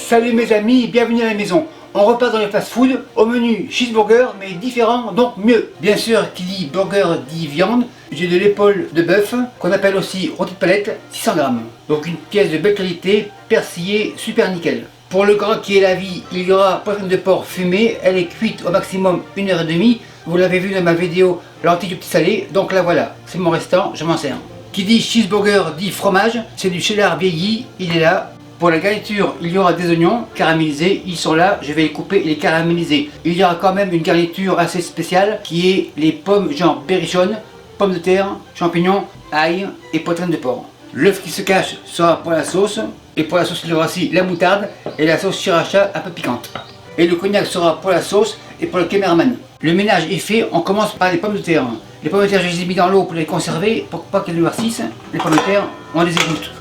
Salut mes amis, bienvenue à la maison. On repart dans les fast-food, au menu cheeseburger, mais différent, donc mieux. Bien sûr, qui dit burger dit viande. J'ai de l'épaule de bœuf, qu'on appelle aussi rôti de palette, 600 grammes. Donc une pièce de belle qualité, persillée, super nickel. Pour le gras qui est la vie, il y aura poitrine de porc fumée, elle est cuite au maximum 1h30. Vous l'avez vu dans ma vidéo lentilles du petit salé, donc là voilà, c'est mon restant, je m'en sers. Qui dit cheeseburger dit fromage, c'est du cheddar vieilli, il est là. Pour la garniture, il y aura des oignons caramélisés, ils sont là, je vais les couper et les caraméliser. Il y aura quand même une garniture assez spéciale qui est les pommes genre berrichonne, pommes de terre, champignons, ail et poitrine de porc. L'œuf qui se cache sera pour la sauce, et pour la sauce il y aura aussi la moutarde et la sauce sriracha un peu piquante. Et le cognac sera pour la sauce et pour le cameraman. Le ménage est fait, on commence par les pommes de terre. Les pommes de terre, je les ai mis dans l'eau pour les conserver, pour pas qu'elles noircissent. Les pommes de terre, on les égoutte.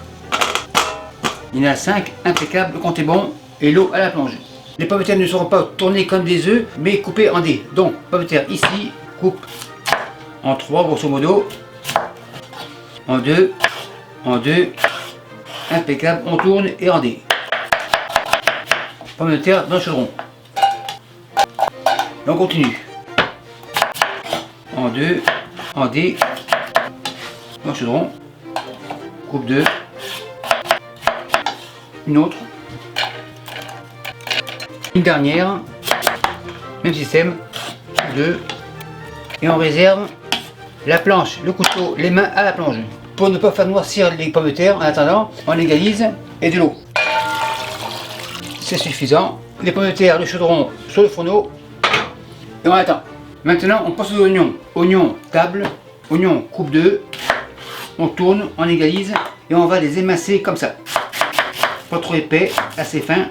Il y en a 5, impeccable, le compte est bon, et l'eau à la plonge. Les pommes de terre ne seront pas tournées comme des œufs, mais coupées en dés. Donc, pommes de terre ici, coupe en 3 grosso modo, en 2, impeccable, on tourne et en dés. Pommes de terre dans le chaudron. Et on continue. En 2, en dés, dans le chaudron, coupe 2. Une autre, une dernière, même système, 2, et on réserve la planche, le couteau, les mains à la plonge. Pour ne pas faire noircir les pommes de terre, en attendant, on égalise et de l'eau. C'est suffisant. Les pommes de terre, le chaudron sur le fourneau, et on attend. Maintenant, on passe aux oignons. Oignons, table, oignons, coupe 2, on tourne, on égalise, et on va les émincer comme ça. Pas trop épais, assez fin.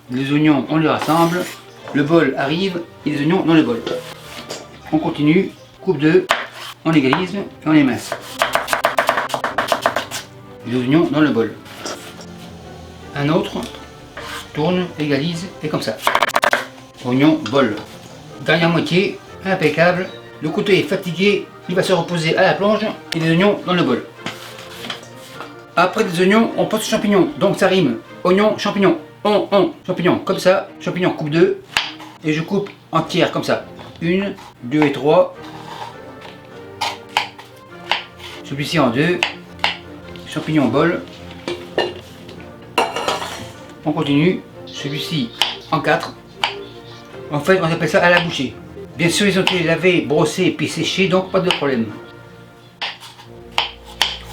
Les oignons, on les rassemble. Le bol arrive et les oignons dans le bol. On continue, coupe 2, on égalise et on émince. Les oignons dans le bol. Un autre, tourne, égalise et comme ça. Oignon, bol. Dernière moitié, impeccable. Le couteau est fatigué, il va se reposer à la plonge et les oignons dans le bol. Après des oignons, on passe aux champignons, donc ça rime. Oignon, champignon, champignon, comme ça, champignon coupe 2, et je coupe en tiers comme ça. 1, 2 et 3. Celui-ci en 2. Champignon bol. On continue. Celui-ci en 4. En fait, on appelle ça à la bouchée. Bien sûr, ils ont été lavés, brossés, puis séchés, donc pas de problème.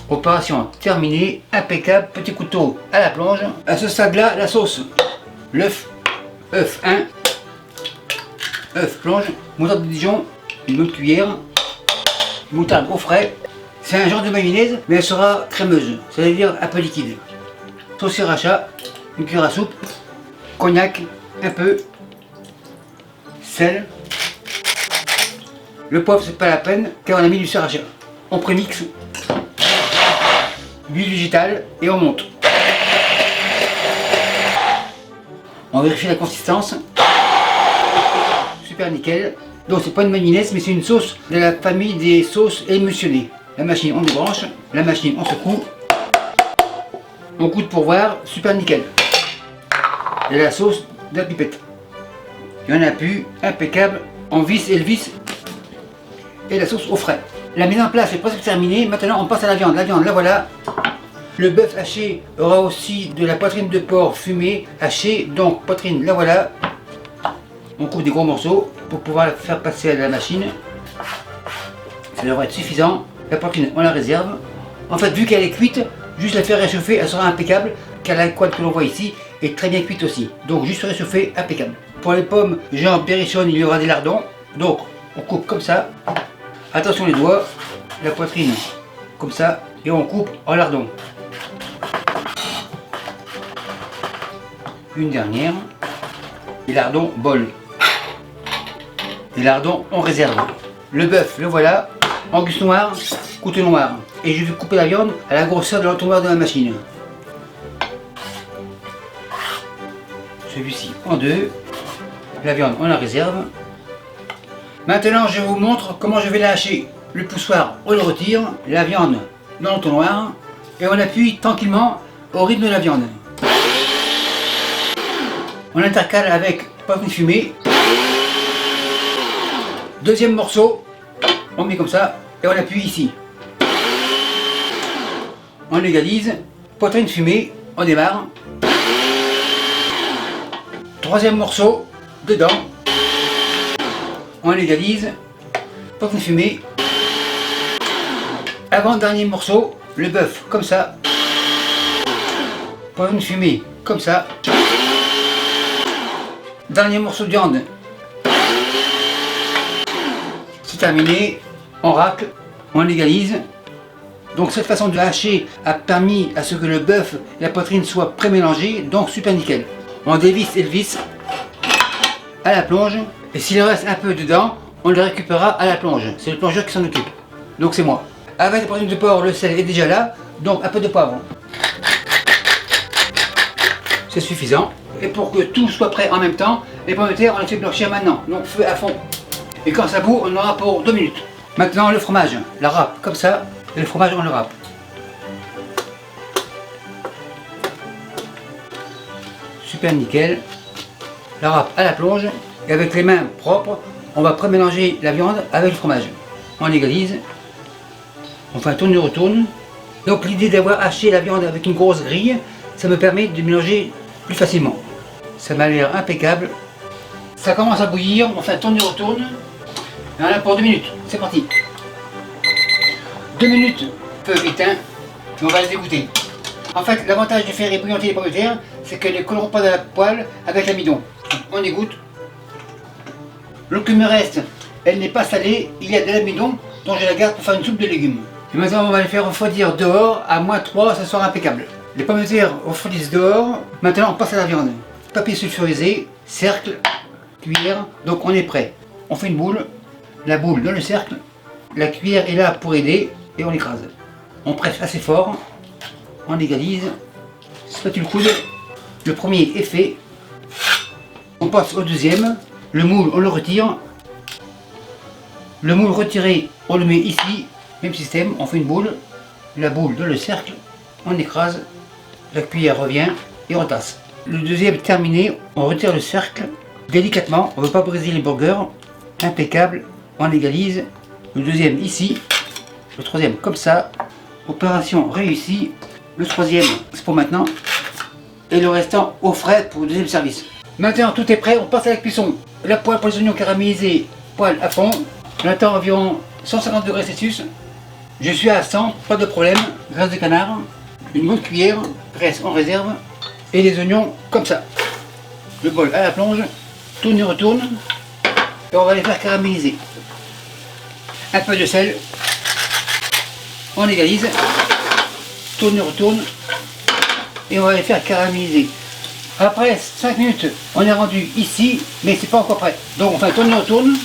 Opération terminée, impeccable, petit couteau à la plonge. À ce stade-là, la sauce. L'œuf, œuf 1, œuf plonge, moutarde de Dijon, une bonne cuillère, moutarde au frais. C'est un genre de mayonnaise, mais elle sera crémeuse, c'est-à-dire un peu liquide. Sauce sriracha, une cuillère à soupe, cognac, un peu, sel. Le poivre, c'est pas la peine, car on a mis du sriracha. On prémixe. Huile végétale et on monte. On vérifie la consistance. Super nickel. Donc c'est pas une mayonnaise mais c'est une sauce de la famille des sauces émulsionnées. La machine on débranche, la machine on secoue. On goûte pour voir, super nickel. Et la sauce de la pipette. Il y en a plus, impeccable. On visse et le visse. Et la sauce au frais. La mise en place est presque terminée, maintenant on passe à la viande. La viande, la voilà. Le bœuf haché aura aussi de la poitrine de porc fumée hachée, donc poitrine, la voilà. On coupe des gros morceaux pour pouvoir la faire passer à la machine. Ça devrait être suffisant. La poitrine, on la réserve. En fait, vu qu'elle est cuite, juste la faire réchauffer, elle sera impeccable, car la couenne que l'on voit ici est très bien cuite aussi. Donc juste réchauffer, impeccable. Pour les pommes, genre berrichonne, il y aura des lardons. Donc on coupe comme ça. Attention les doigts, la poitrine comme ça, et on coupe en lardons. Une dernière, les lardons bol. Les lardons on réserve. Le bœuf, le voilà, angus noir, couteau noir. Et je vais couper la viande à la grosseur de l'entonnoir de la machine. Celui-ci en 2, la viande on la réserve. Maintenant je vous montre comment je vais la hacher. Le poussoir on le retire, la viande dans l'entonnoir et on appuie tranquillement au rythme de la viande. On intercale avec poivrine fumée. Deuxième morceau, on met comme ça et on appuie ici. On égalise, poitrine fumée, on démarre. Troisième morceau, dedans. On égalise, poitrine fumée. Avant-dernier morceau, le bœuf, comme ça. Poitrine fumée, comme ça. Dernier morceau de viande. C'est terminé, on racle, on égalise. Donc cette façon de hacher a permis à ce que le bœuf et la poitrine soient pré-mélangés, donc super nickel. On dévisse et le visse à la plonge, et s'il reste un peu dedans, on le récupérera à la plonge. C'est le plongeur qui s'en occupe, donc c'est moi. Avec la poitrine de porc, le sel est déjà là, donc un peu de poivre. C'est suffisant. Et pour que tout soit prêt en même temps, les pommes de terre, on les fait blanchir maintenant, donc feu à fond. Et quand ça bout, on aura pour 2 minutes. Maintenant le fromage, la râpe comme ça, et le fromage on le râpe. Super nickel. La râpe à la plonge, et avec les mains propres, on va pré-mélanger la viande avec le fromage. On égalise, on fait un tourne-retourne. Donc l'idée d'avoir haché la viande avec une grosse grille, ça me permet de mélanger plus facilement. Ça m'a l'air impeccable. Ça commence à bouillir, on fait un tourne-retourne. Voilà pour 2 minutes, c'est parti. 2 minutes, feu éteint, puis on va les dégoûter. En fait, l'avantage de faire ébouillanter les pommes de terre, c'est qu'elles ne colleront pas dans la poêle avec l'amidon. On égoutte. L'eau qui me reste, elle n'est pas salée, il y a de l'amidon, dont je la garde pour faire une soupe de légumes. Et maintenant, on va les faire refroidir dehors, à -3, ça sera impeccable. Les pommes de terre refroidissent dehors, maintenant on passe à la viande. Papier sulfurisé, cercle, cuillère, donc on est prêt. On fait une boule, la boule dans le cercle, la cuillère est là pour aider et on l'écrase. On presse assez fort, on égalise, spatule coude, le premier est fait, on passe au deuxième, le moule on le retire, le moule retiré on le met ici, même système, on fait une boule, la boule dans le cercle, on écrase, la cuillère revient et on tasse. Le deuxième terminé, on retire le cercle délicatement, on ne veut pas briser les burgers, impeccable, on égalise, le deuxième ici, le troisième comme ça, opération réussie, le troisième c'est pour maintenant, et le restant au frais pour le deuxième service. Maintenant tout est prêt, on passe à la cuisson. La poêle pour les oignons caramélisés, poêle à fond, on attend environ 150 degrés Celsius, je suis à 100, pas de problème, graisse de canard, une bonne cuillère, graisse en réserve, et les oignons comme ça. Le bol à la plonge, tourne et retourne, et on va les faire caraméliser. Un peu de sel, on égalise, tourne et retourne, et on va les faire caraméliser. Après 5 minutes, on est rendu ici, mais c'est pas encore prêt. Donc on fait un tourne et retourne,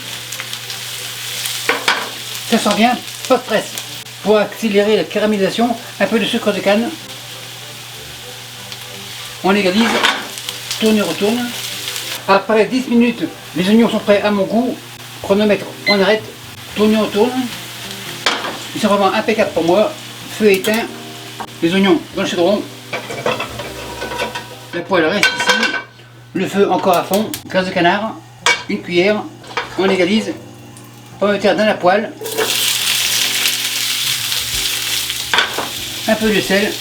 ça sent bien, pas de presse. Pour accélérer la caramélisation, un peu de sucre de canne, on égalise, tourne et retourne. Après 10 minutes, les oignons sont prêts à mon goût, chronomètre, on arrête, tourne et retourne. Ils sont vraiment impeccables pour moi, feu éteint, les oignons dans le chaudron, la poêle reste ici, le feu encore à fond, graisse de canard, une cuillère, on égalise, pommes de terre dans la poêle, un peu de sel,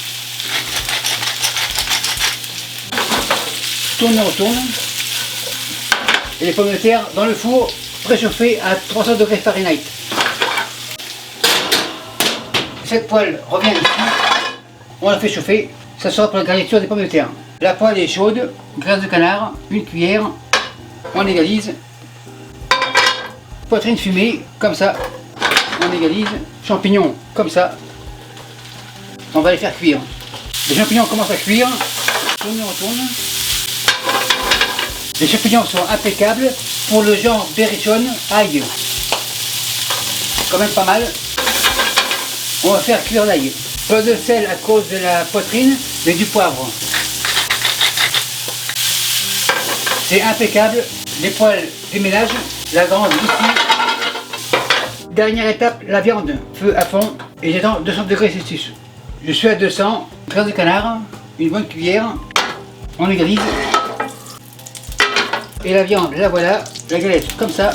tourne et retourne, et les pommes de terre dans le four préchauffé à 300 degrés Fahrenheit. Cette poêle revient ici, on la fait chauffer, ça sera pour la garniture des pommes de terre. La poêle est chaude, graisse de canard, une cuillère, on égalise, poitrine fumée, comme ça, on égalise, champignons, comme ça, on va les faire cuire. Les champignons commencent à cuire, tourne et retourne. Les champignons sont impeccables pour le genre berrichonne, ail. Quand même pas mal. On va faire cuire l'ail. Pas de sel à cause de la poitrine, mais du poivre. C'est impeccable. Les poêles déménagent. La grande ici. Dernière étape, la viande. Feu à fond. Et j'attends 200 degrés Celsius. Je suis à 200. Graisse de canard. Une bonne cuillère. On égalise. Et la viande, la voilà. La galette comme ça.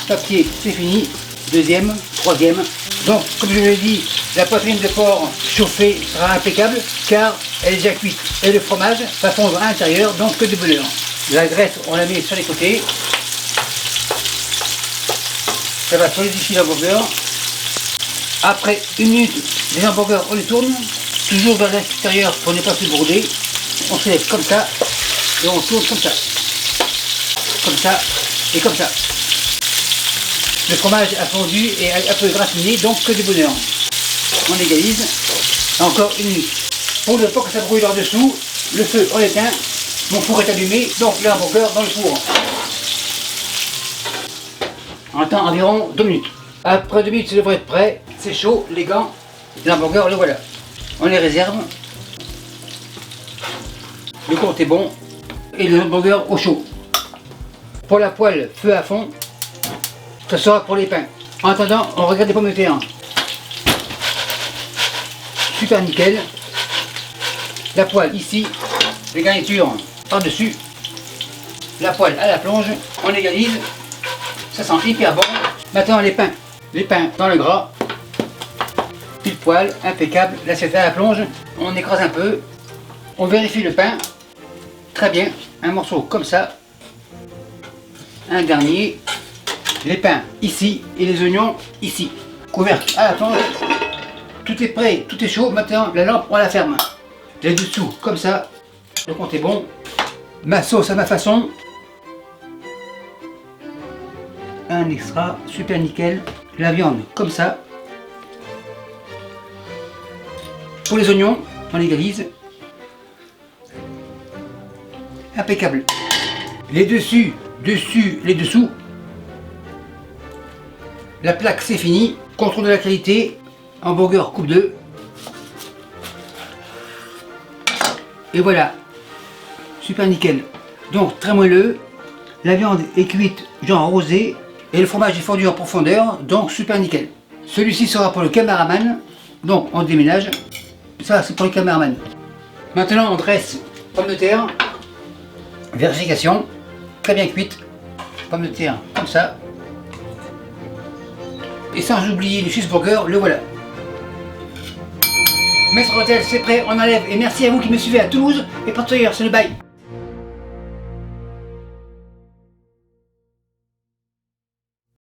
Papier, c'est fini. Deuxième, troisième. Donc, comme je l'ai dit, la poitrine de porc chauffée sera impeccable car elle est déjà cuite. Et le fromage va fondre à l'intérieur, donc que du bonheur. La graisse, on la met sur les côtés. Ça va solidifier l'hamburger. Après 1 minute, les hamburgers, on les tourne. Toujours vers l'extérieur pour ne pas se bourder. On se lève comme ça. Et on tourne comme ça. Comme ça et comme ça. Le fromage a fondu et un peu gratiné, donc que du bonheur. On égalise. Encore 1 minute. Pour ne pas que ça brûle en dessous, le feu on l'éteint. Mon four est allumé, donc le hamburger dans le four. On attend environ 2 minutes. Après 2 minutes, ça devrait être prêt. C'est chaud, les gants, l'hamburger, le voilà. On les réserve. Le compte est bon. Et le hamburger au chaud. Pour la poêle, feu à fond. Ça sera pour les pains. En attendant, on regarde les pommes de terre. Super nickel. La poêle ici. Les garnitures par-dessus. La poêle à la plonge. On égalise. Ça sent hyper bon. Maintenant les pains. Les pains dans le gras. Pile poêle, impeccable. L'assiette à la plonge. On écrase un peu. On vérifie le pain. Très bien. Un morceau comme ça. Un dernier. Les pains ici et les oignons ici. Couvercle à la plonge. Tout est prêt, tout est chaud. Maintenant la lampe on la ferme. Les dessous comme ça. Le compte est bon. Ma sauce à ma façon. Un extra, super nickel. La viande comme ça. Pour les oignons, on égalise. Impeccable. Les dessus, les dessous. La plaque c'est fini. Contrôle de la qualité. Hamburger coupe 2. Et voilà. Super nickel. Donc très moelleux. La viande est cuite genre rosé. Et le fromage est fondu en profondeur. Donc super nickel. Celui-ci sera pour le caméraman. Donc on déménage. Ça c'est pour le caméraman. Maintenant on dresse pommes de terre. Vérification. Très bien cuite. Pommes de terre comme ça. Et sans oublier le cheeseburger, le voilà. Maître Hôtel, c'est prêt, on enlève. Et merci à vous qui me suivez à Toulouse et partout ailleurs, c'est le bail.